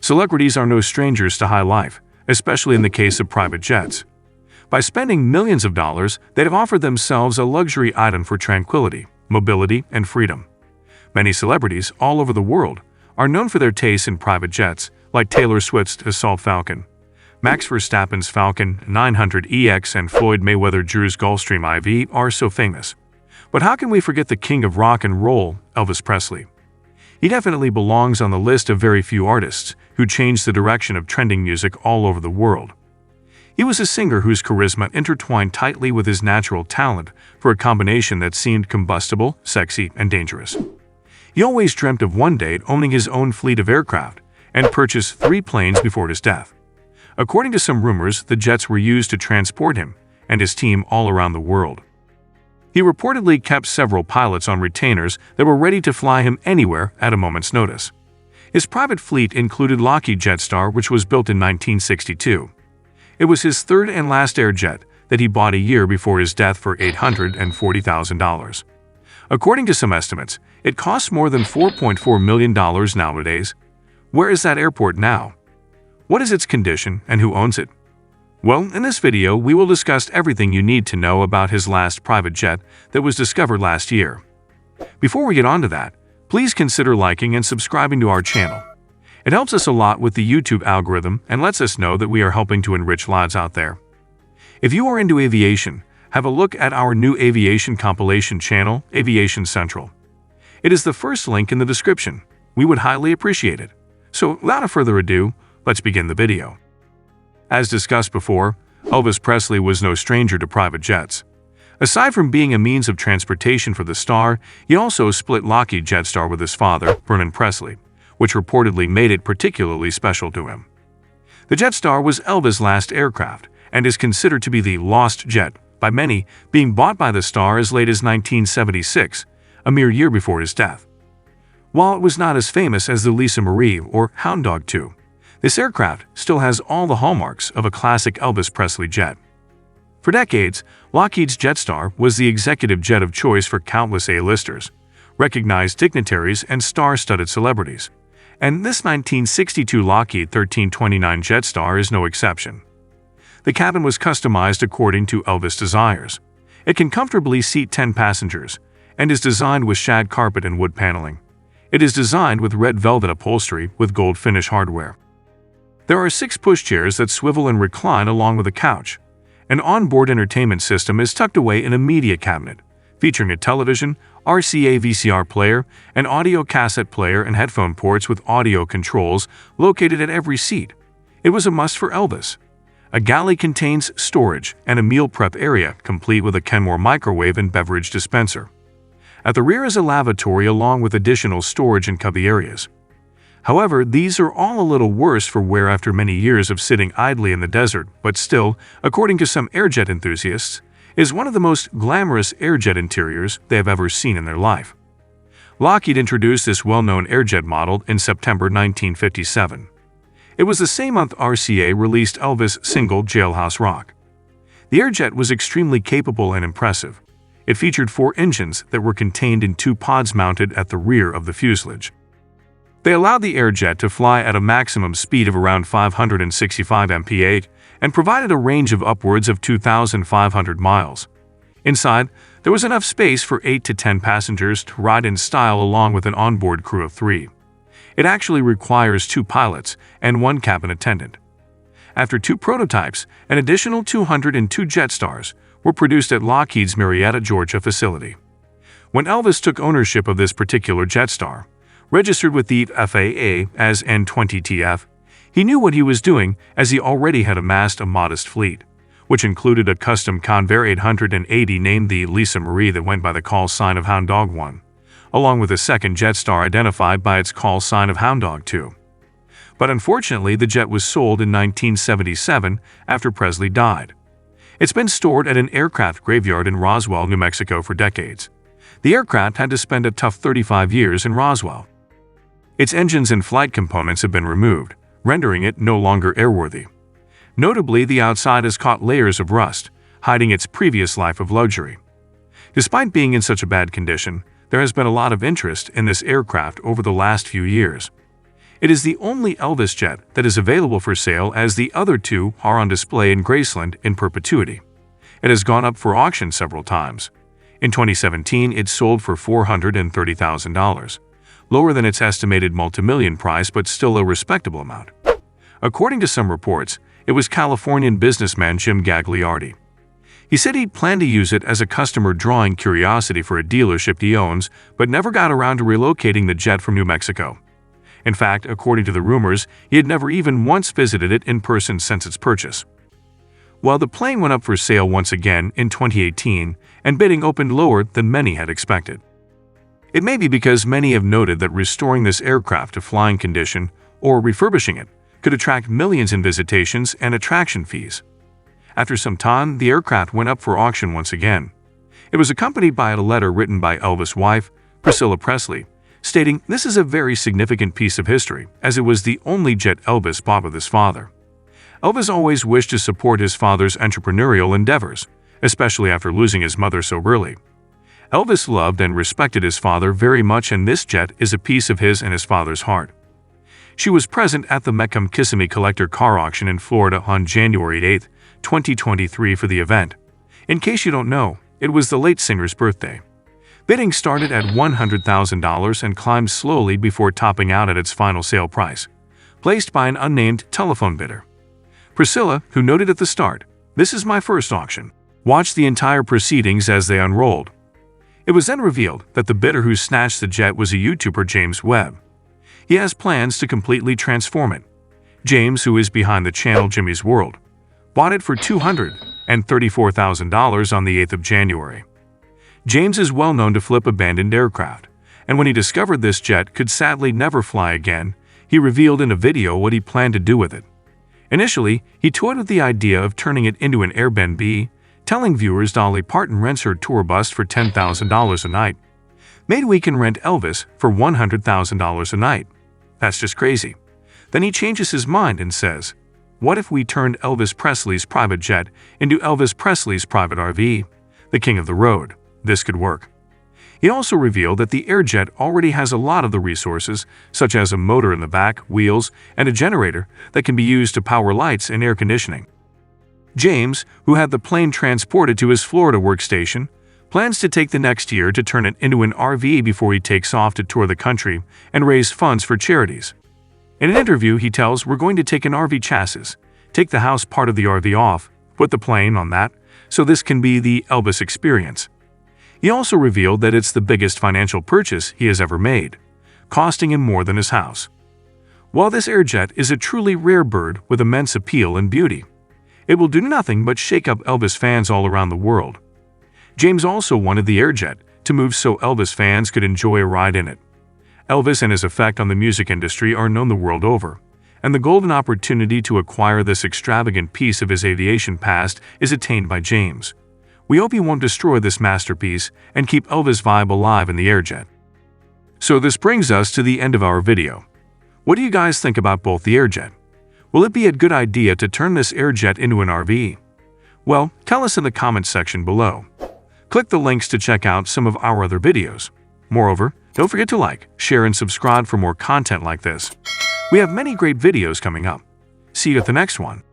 Celebrities are no strangers to high life, especially in the case of private jets. By spending millions of dollars, they have offered themselves a luxury item for tranquility, mobility, and freedom. Many celebrities all over the world are known for their taste in private jets, like Taylor Swift's Assault Falcon, Max Verstappen's Falcon 900EX, and Floyd Mayweather Drew's Gulfstream IV are so famous. But how can we forget the king of rock and roll, Elvis Presley? He definitely belongs on the list of very few artists who changed the direction of trending music all over the world. He was a singer whose charisma intertwined tightly with his natural talent for a combination that seemed combustible, sexy, and dangerous. He always dreamt of one day owning his own fleet of aircraft and purchased 3 planes before his death. According to some rumors, the jets were used to transport him and his team all around the world. He reportedly kept several pilots on retainers that were ready to fly him anywhere at a moment's notice. His private fleet included Lockheed JetStar, which was built in 1962. It was his third and last Airjet that he bought a year before his death for $840,000. According to some estimates, it costs more than $4.4 million nowadays. Where is that airport now? What is its condition and who owns it? Well, in this video, we will discuss everything you need to know about his last private jet that was discovered last year. Before we get on to that, please consider liking and subscribing to our channel. It helps us a lot with the YouTube algorithm and lets us know that we are helping to enrich lives out there. If you are into aviation, have a look at our new aviation compilation channel, Aviation Central. It is the first link in the description. We would highly appreciate it. So, without further ado, let's begin the video. As discussed before, Elvis Presley was no stranger to private jets. Aside from being a means of transportation for the star, he also split Lockheed JetStar with his father, Vernon Presley, which reportedly made it particularly special to him. The JetStar was Elvis' last aircraft and is considered to be the lost jet by many, being bought by the star as late as 1976, a mere year before his death. While it was not as famous as the Lisa Marie or Hound Dog II, this aircraft still has all the hallmarks of a classic Elvis Presley jet. For decades, Lockheed's JetStar was the executive jet of choice for countless A-listers, recognized dignitaries, and star-studded celebrities. And this 1962 Lockheed 1329 JetStar is no exception. The cabin was customized according to Elvis' desires. It can comfortably seat 10 passengers and is designed with shag carpet and wood paneling. It is designed with red velvet upholstery with gold finish hardware. There are 6 pushchairs that swivel and recline along with a couch. An onboard entertainment system is tucked away in a media cabinet, featuring a television, RCA VCR player, an audio cassette player, and headphone ports with audio controls located at every seat. It was a must for Elvis. A galley contains storage and a meal prep area, complete with a Kenmore microwave and beverage dispenser. At the rear is a lavatory along with additional storage and cubby areas. However, these are all a little worse for wear after many years of sitting idly in the desert, but still, according to some airjet enthusiasts, is one of the most glamorous airjet interiors they have ever seen in their life. Lockheed introduced this well-known airjet model in September 1957. It was the same month RCA released Elvis' single Jailhouse Rock. The airjet was extremely capable and impressive. It featured 4 engines that were contained in 2 pods mounted at the rear of the fuselage. They allowed the airjet to fly at a maximum speed of around 565 mph and provided a range of upwards of 2,500 miles. Inside, there was enough space for 8 to 10 passengers to ride in style along with an onboard crew of 3. It actually requires 2 pilots and 1 cabin attendant. After 2 prototypes, an additional 202 JetStars were produced at Lockheed's Marietta, Georgia facility. When Elvis took ownership of this particular JetStar, registered with the FAA as N20TF, he knew what he was doing as he already had amassed a modest fleet, which included a custom Convair 880 named the Lisa Marie that went by the call sign of Hound Dog I, along with a second JetStar identified by its call sign of Hound Dog II. But unfortunately, the jet was sold in 1977 after Presley died. It's been stored at an aircraft graveyard in Roswell, New Mexico for decades. The aircraft had to spend a tough 35 years in Roswell. Its engines and flight components have been removed, rendering it no longer airworthy. Notably, the outside has caught layers of rust, hiding its previous life of luxury. Despite being in such a bad condition, there has been a lot of interest in this aircraft over the last few years. It is the only Elvis jet that is available for sale, as the other two are on display in Graceland in perpetuity. It has gone up for auction several times. In 2017, it sold for $430,000, lower than its estimated multimillion price, but still a respectable amount. According to some reports, it was Californian businessman Jim Gagliardi. He said he planned to use it as a customer-drawing curiosity for a dealership he owns, but never got around to relocating the jet from New Mexico. In fact, according to the rumors, he had never even once visited it in person since its purchase. While the plane went up for sale once again in 2018, and bidding opened lower than many had expected. It may be because many have noted that restoring this aircraft to flying condition or refurbishing it could attract millions in visitations and attraction fees. After some time, the aircraft went up for auction once again. It was accompanied by a letter written by Elvis' wife, Priscilla Presley, stating this is a very significant piece of history, as it was the only jet Elvis bought with his father. Elvis always wished to support his father's entrepreneurial endeavors, especially after losing his mother so early. Elvis loved and respected his father very much, and this jet is a piece of his and his father's heart. She was present at the Mecum Kissimmee collector car auction in Florida on January 8, 2023 for the event. In case you don't know, it was the late singer's birthday. Bidding started at $100,000 and climbed slowly before topping out at its final sale price, placed by an unnamed telephone bidder. Priscilla, who noted at the start, "This is my first auction," watched the entire proceedings as they unrolled. It was then revealed that the bidder who snatched the jet was a YouTuber, James Webb. He has plans to completely transform it. James, who is behind the channel Jimmy's World, bought it for $234,000 on the 8th of January. James is well known to flip abandoned aircraft, and when he discovered this jet could sadly never fly again, he revealed in a video what he planned to do with it. Initially, he toyed with the idea of turning it into an Airbnb, telling viewers Dolly Parton rents her tour bus for $10,000 a night. Maybe we can rent Elvis for $100,000 a night. That's just crazy. Then he changes his mind and says, what if we turned Elvis Presley's private jet into Elvis Presley's private RV, the king of the road? This could work. He also revealed that the Airjet already has a lot of the resources, such as a motor in the back, wheels, and a generator that can be used to power lights and air conditioning. James, who had the plane transported to his Florida workstation, plans to take the next year to turn it into an RV before he takes off to tour the country and raise funds for charities. In an interview, he tells, "We're going to take an RV chassis, take the house part of the RV off, put the plane on that, so this can be the Elvis experience." He also revealed that it's the biggest financial purchase he has ever made, costing him more than his house. While this Airjet is a truly rare bird with immense appeal and beauty, it will do nothing but shake up Elvis fans all around the world. James also wanted the Airjet to move so Elvis fans could enjoy a ride in it. Elvis and his effect on the music industry are known the world over, and the golden opportunity to acquire this extravagant piece of his aviation past is attained by James. We hope he won't destroy this masterpiece and keep Elvis' vibe alive in the Airjet. So this brings us to the end of our video. What do you guys think about both the Airjet? Will it be a good idea to turn this Airjet into an RV? Well, tell us in the comments section below. Click the links to check out some of our other videos. Moreover, don't forget to like, share, and subscribe for more content like this. We have many great videos coming up. See you at the next one.